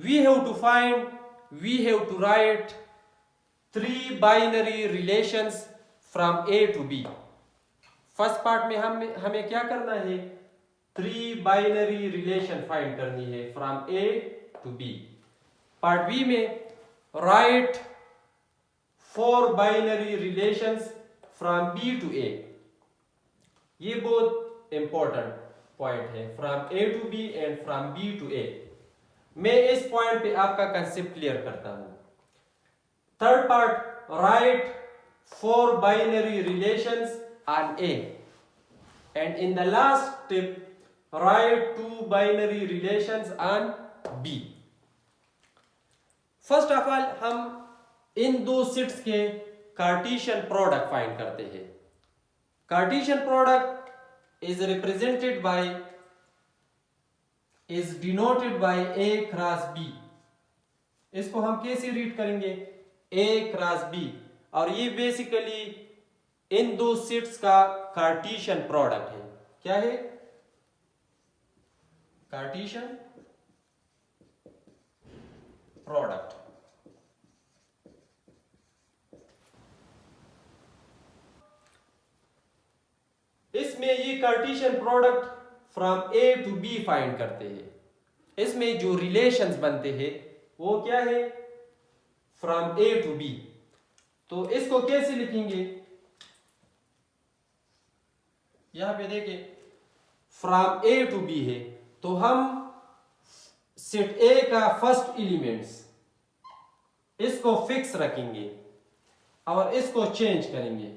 we have to write three binary relations from A to B. First part में हमें क्या करना है, थ्री बाइनरी रिलेशन फाइंड करनी है from A to B. Part B में right four binary relations from B to A. ये बहुत इंपॉर्टेंट पॉइंट है, from A to B and from B to A. मैं इस पॉइंट पे आपका कंसेप्ट क्लियर करता हूं. Third part, right four binary relations on A, and in the last step write two binary relations on B. First of all हम इन दो sets के Cartesian product find करते हैं. Cartesian product is represented by, is denoted bye A cross B. इसको हम कैसे read करेंगे, A cross B. और ये बेसिकली इन दो सेट्स का कार्टेशियन प्रोडक्ट है. क्या है, कार्टेशियन प्रोडक्ट. इसमें ये Cartesian product from A to B find करते हैं. इसमें जो रिलेशंस बनते हैं वो क्या है, फ्रॉम ए टू बी. तो इसको कैसे लिखेंगे, यहां पे देखिए फ्रॉम ए टू बी है, तो हम सेट ए का फर्स्ट एलिमेंट्स इसको फिक्स रखेंगे और इसको चेंज करेंगे.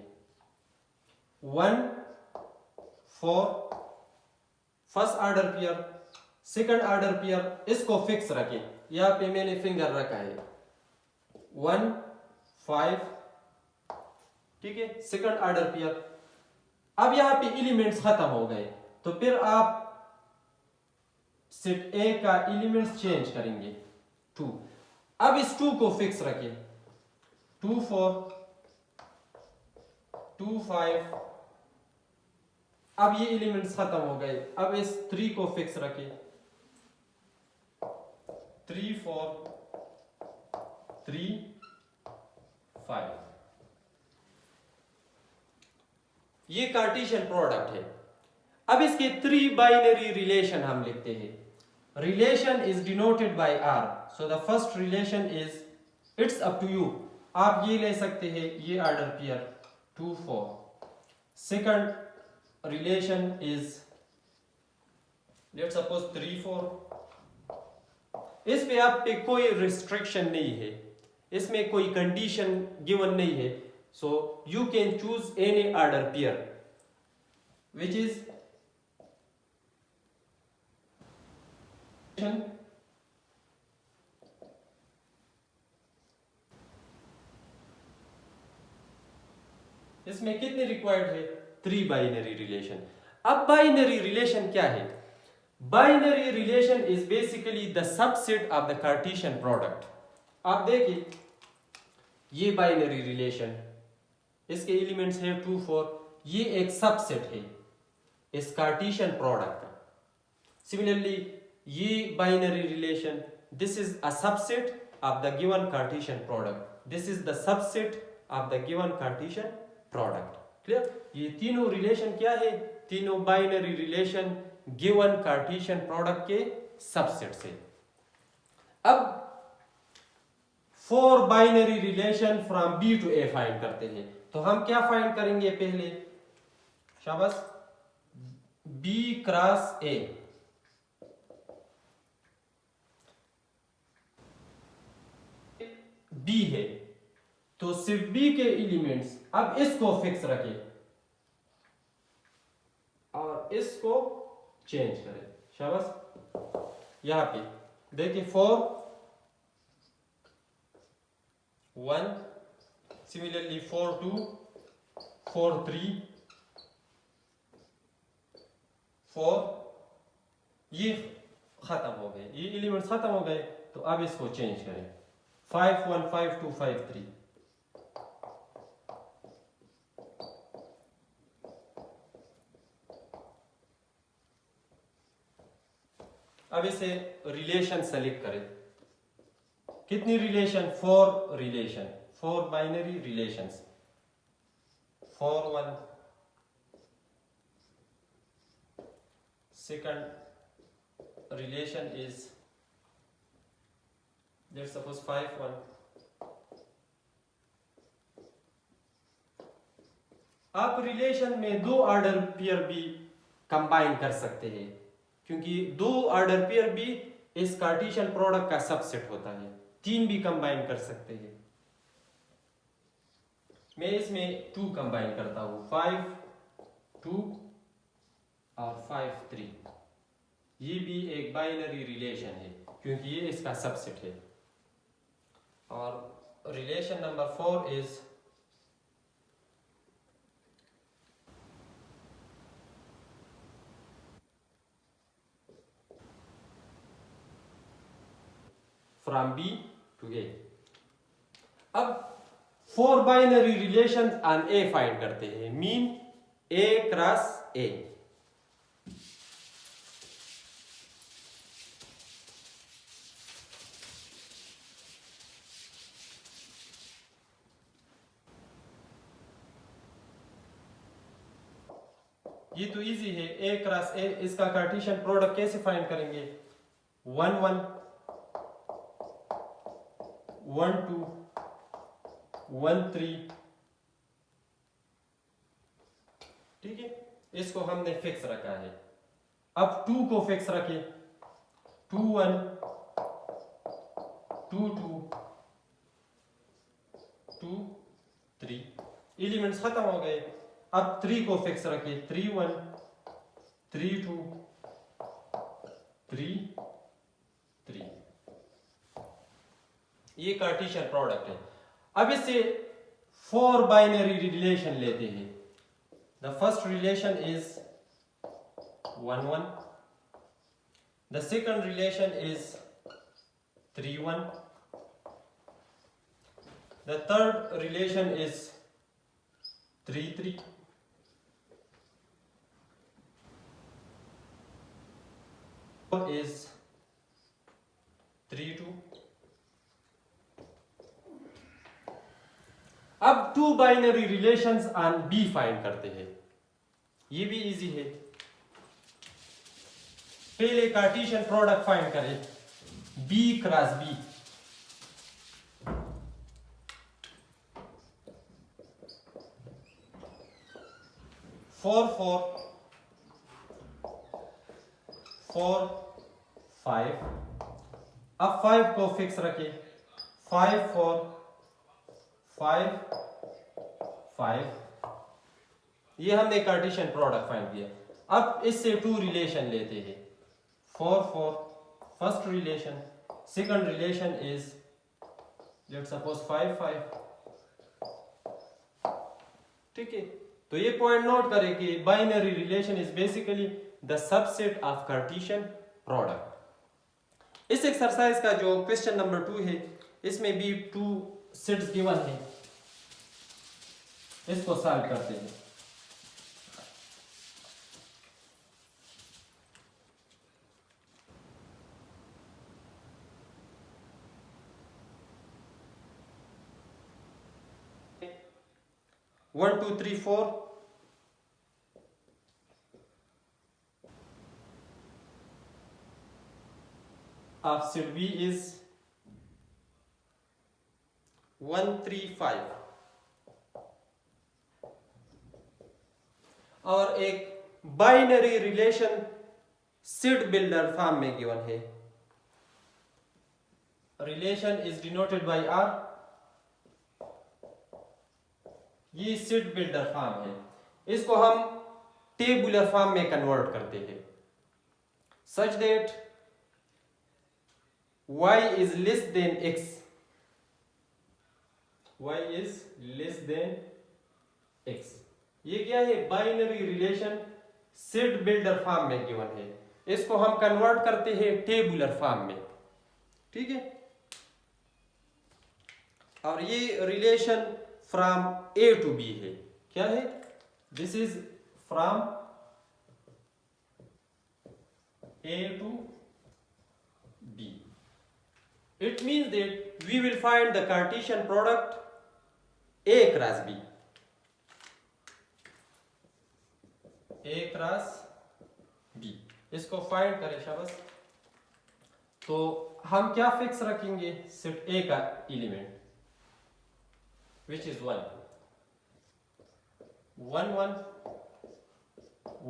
1 4 first order pair, second order pair, इसको फिक्स रखें. यहां पे मैंने फिंगर रखा है 1 5, ठीक है, सेकंड ऑर्डर पेयर. अब यहां पे एलिमेंट्स खत्म हो गए, तो फिर आप सेट ए का एलिमेंट्स चेंज करेंगे 2. अब इस 2 को फिक्स रखें, 2 4 2 5. अब ये एलिमेंट्स खत्म हो गए. अब इस 3 को फिक्स रखें, 3 4 3 5. ये कार्टेशियन प्रोडक्ट है. अब इसके थ्री बाइनरी रिलेशन हम लिखते हैं. Relation is denoted by R. So the first relation is, it's up to you, आप ये ले सकते हैं, ये order pair 2 4. Second relation is let's suppose 3 4. इस पे आप पे कोई रिस्ट्रिक्शन नहीं है, इसमें कोई कंडीशन गिवन नहीं है. So you can choose any order pair which is इसमें कितने रिक्वायर्ड है, 3 बाइनरी रिलेशन. अब बाइनरी रिलेशन क्या है, binary relation is basically the subset of the Cartesian product. आप देखिए ये बाइनरी रिलेशन, इसके एलिमेंट्स है 2 4. ये एक सबसेट है इस कार्टेशियन प्रोडक्ट का. सिमिलरली ये binary relation, this is a subset of the given Cartesian product, this is the subset of the given Cartesian product. Clear. ये तीनों रिलेशन क्या है, तीनों binary relation given Cartesian product के सबसेट से. अब 4 binary relation from B to A find करते हैं. तो हम क्या फाइंड करेंगे, पहले शाबाश, B क्रॉस A. B है तो सिर्फ B के एलिमेंट्स, अब इसको फिक्स रखें और इसको चेंज करें. शाबाश. यहां पे देखिए 4 1, similarly 4 2 4 3 4. ये खत्म हो गए, ये एलिमेंट्स खत्म हो गए. तो अब इसको चेंज करें, 5 1 5 2 5 3. अब इसे रिलेशन सेलेक्ट करें, कितनी relation? 4 relation, 4 binary relations. 4 1 second relation is, let's suppose 5 1। आप रिलेशन में 2 ऑर्डर पेयर भी कंबाइन कर सकते हैं, क्योंकि 2 ऑर्डर पेयर भी इस कार्टेशियन प्रोडक्ट का सबसेट होता है। 3 भी कंबाइन कर सकते हैं। मैं इसमें 2 कंबाइन करता हूं, 5 2 और 5 3। ये भी एक बाइनरी रिलेशन है, क्योंकि ये इसका सबसेट है। और relation number 4 is from B to A. अब 4 binary relation on A find करते हैं। Mean A cross A. ये तो इजी है, ए क्रॉस ए। इसका कार्टेशियन प्रोडक्ट कैसे फाइंड करेंगे? 1 1 1 2 1 3। ठीक है, इसको हमने फिक्स रखा है। अब 2 को फिक्स रखे, 2 1 2 2 2 3। एलिमेंट्स खत्म हो गए। अब 3 को फिक्स रखे, 3 1 3 2 3 3। ये कार्टेशियन प्रोडक्ट है। अब इससे 4 बाइनरी रिलेशन लेते हैं। The first relation is 1 1। The second relation is 3 1। The third relation is 3 3। is 3 2। अब 2 binary relations on B find करते हैं। ये भी इजी है। पहले कार्टेशियन प्रोडक्ट फाइंड करें, बी क्रॉस बी। फोर 4 5। अब 5 को फिक्स रखे, 5 4 5 5। ये हमने कार्टेशियन प्रोडक्ट फाइंड किया। अब इससे 2 रिलेशन लेते हैं, 4 4। First relation, second relation is let's suppose 5 5। ठीक है, तो ये पॉइंट नोट करें कि binary relation is basically the subset of Cartesian product. इस एक्सरसाइज का जो क्वेश्चन नंबर 2 है, इसमें भी 2 सेट्स गिवन है। इसको सॉल्व करते हैं। One two three four. of set B is 1 3 5। और एक binary relation set builder form में गिवन है। Relation is denoted bye R। ये सेट बिल्डर फॉर्म है। इसको हम टेबुलर फॉर्म में कन्वर्ट करते हैं such that y is less than x। y is less than x। ये क्या है? Binary relation set builder form में गिवन है। इसको हम कन्वर्ट करते हैं टेबुलर फॉर्म में। ठीक है, और ये relation from A to B है। क्या है? This is from A to B। It means that we will find the Cartesian product A cross B. A cross B इसको फाइंड करें शाबाश। तो हम क्या फिक्स रखेंगे, सेट A का element which is 1 1 1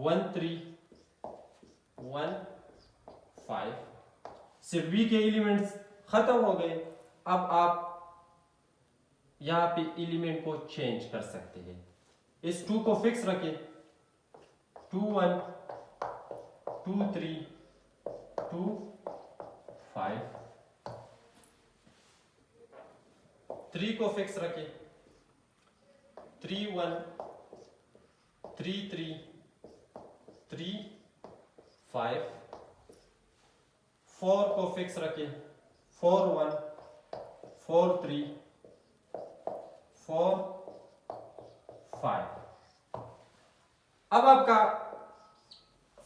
1 3 1 5। Set B के एलिमेंट्स खत्म हो गए। अब आप यहां पे एलिमेंट को चेंज कर सकते हैं। इस 2 को फिक्स रखें, 2 1 2 3 2 5। 3 को फिक्स रखें, 3 1 3 3 3 5। 4 को फिक्स रखें, 4 1 4 3 4 5। अब आपका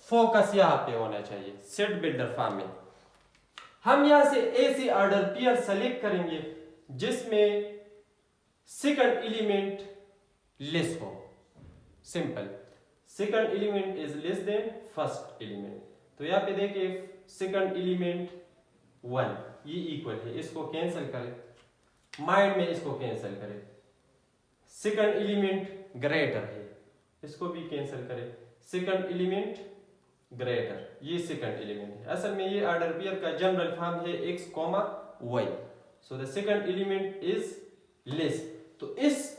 फोकस यहां पे होना चाहिए सेट बिल्डर फॉर्म में। हम यहां से ए से ऑर्डर पेयर सेलेक्ट करेंगे जिसमें सेकंड एलिमेंट लेस हो। Simple, second element is less than first element. तो यहां पे देखिए सेकंड एलिमेंट 1 ये इक्वल है, इसको कैंसिल करें, माइंड में इसको कैंसिल करें। सेकंड एलिमेंट ग्रेटर है, इसको भी कैंसिल करें। सेकंड एलिमेंट ग्रेटर, ये सेकंड एलिमेंट है। असल में ये ऑर्डर पेयर का जनरल फॉर्म है x, y। So the second element is less. तो इस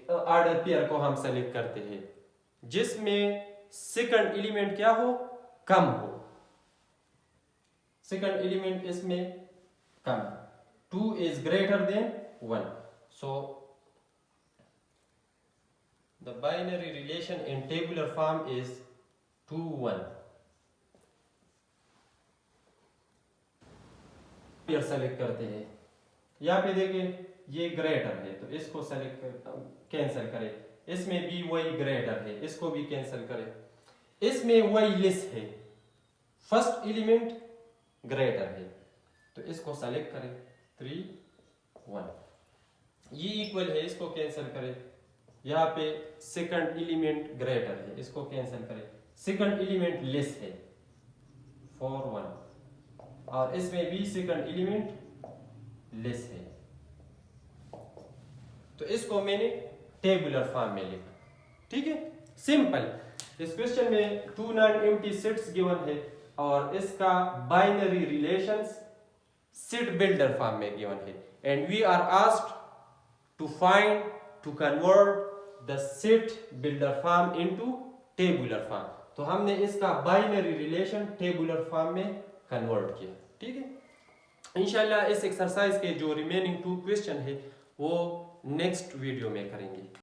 ऑर्डर पेयर को हम सेलेक्ट करते हैं जिसमें सेकंड एलिमेंट क्या हो, कम हो। सेकंड एलिमेंट इसमें कम, 2 is greater than 1। So the binary relation in tabular form is 2 1। Pair select करते हैं, यहाँ पे देखिए ये ग्रेटर है तो इसको सेलेक्ट कैंसिल करें। इसमें भी y ग्रेटर है, इसको भी कैंसिल करें। इसमें y लेस है, फर्स्ट एलिमेंट ग्रेटर है तो इसको सेलेक्ट करें, 3 1। ये इक्वल है, इसको कैंसिल करें। यहाँ पे सेकंड एलिमेंट ग्रेटर है, इसको कैंसिल करें। सेकंड एलिमेंट लेस है, 4 1। और इसमें भी सेकंड एलिमेंट लेस है तो इसको मैंने टेबुलर फॉर्म में लिखा। ठीक है, सिंपल। इस क्वेश्चन में 2 नॉन एम्प्टी सेट्स गिवन है और इसका binary relations set builder form में गिवन है and we are asked to find, to convert the set builder form into tabular form. तो हमने इसका बाइनरी रिलेशन टेबुलर फॉर्म में कन्वर्ट किया। ठीक है, इंशाल्लाह इस एक्सरसाइज के जो रिमेनिंग 2 क्वेश्चन है वो नेक्स्ट वीडियो में करेंगे।